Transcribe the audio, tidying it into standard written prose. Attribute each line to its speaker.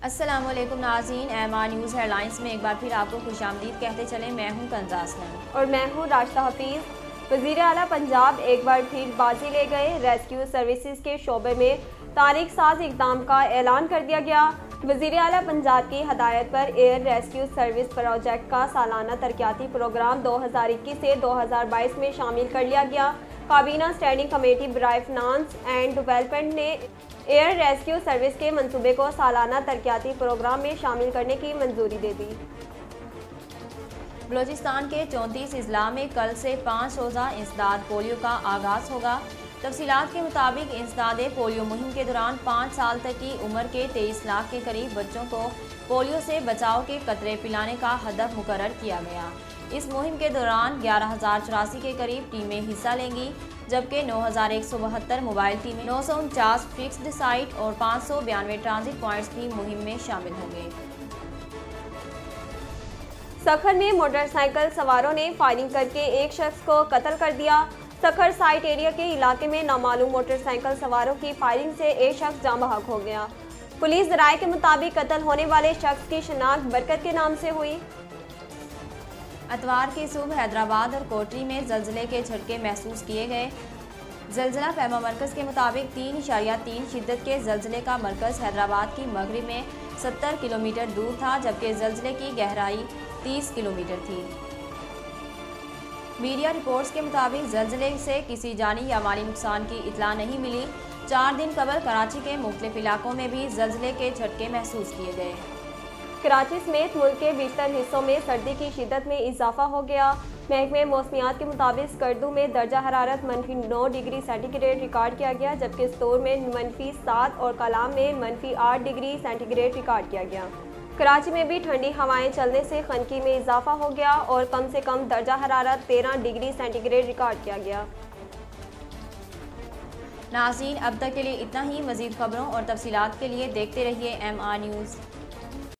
Speaker 1: अस्सलामुअलैकुम नाज़रीन, MR news headlines में एक बार फिर आपको खुशामदीद कहते चले। मैं हूं कंजा असलम
Speaker 2: और मैं हूं राशिदा हफीज़। वज़ीर आला पंजाब एक बार फिर बाजी ले गए। रेस्क्यू सर्विसेज के शोबे में तारीख साज इक़दाम का ऐलान कर दिया गया। वज़ीर आला पंजाब की हदायत पर एयर रेस्क्यू सर्विस प्रोजेक्ट का सालाना तरक्याती प्रोग्राम 2021 से 2022 में शामिल कर लिया गया। काबीना स्टैंडिंग कमेटी बराए फिनांस एंड डेवलपमेंट ने एयर रेस्क्यू सर्विस के मंसूबे को सालाना तरक्याती प्रोग्राम में शामिल करने की मंजूरी दे दी।
Speaker 1: बलूचिस्तान के 34 अजला में कल से 5 रोज़ा इंसदाद पोलियो का आगाज़ होगा। तफसीलात के मुताबिक इंसदाद पोलियो मुहिम के दौरान 5 साल तक की उम्र के 23 लाख के करीब बच्चों को पोलियो से बचाव के कतरे पिलाने का हदफ मुकर्रर किया गया। इस मुहिम के दौरान 11,084 के करीब टीमें हिस्सा लेंगी, जबकि 9,172 मोबाइल टीमें, 949 फिक्स्ड साइट और 592 ट्रांजिट पॉइंट्स भी मुहिम में शामिल होंगे।
Speaker 2: सखर में मोटरसाइकिल सवारों ने फायरिंग करके एक शख्स को कत्ल कर दिया। सखर साइट एरिया के इलाके में नामालूम मोटरसाइकिल सवारों की फायरिंग से एक शख्स जाँ बहक हो गया। पुलिस ज़राए के मुताबिक कत्ल होने वाले शख्स की शनाख्त बरकत के नाम से हुई।
Speaker 1: अतवार की सुबह हैदराबाद और कोटरी में जल्जले के झटके महसूस किए गए। जल्जला फैमा मरकज़ के मुताबिक 3.3 शिद्दत के जल्जले का मरकज़ हैदराबाद की मगरिब में 70 किलोमीटर दूर था, जबकि जल्जले की गहराई 30 किलोमीटर थी। मीडिया रिपोर्ट्स के मुताबिक जल्जले से किसी जानी या माली नुकसान की इतला नहीं मिली। 4 दिन कबल कराची के मुख्तलिफ इलाकों में भी जल्जले के झटके महसूस किए गए।
Speaker 2: कराची समेत मुल्क के बेशतर हिस्सों में सर्दी की शिद्दत में इजाफा हो गया। महकमे मौसमियात के मुताबिक स्कर्दू में दर्जा हरारत -9 डिग्री सेंटीग्रेड रिकॉर्ड किया गया, जबकि स्तोर में -7 और कलाम में -8 डिग्री सेंटीग्रेड रिकॉर्ड किया गया। कराची में भी ठंडी हवाएं चलने से खनकी में इजाफा हो गया और कम से कम दर्जा हरारत 13 डिग्री सेंटीग्रेड रिकॉर्ड किया गया।
Speaker 1: नाज़रीन, अब तक के लिए इतना ही। मज़ीद खबरों और तफसीलात के लिए देखते रहिए MR न्यूज़।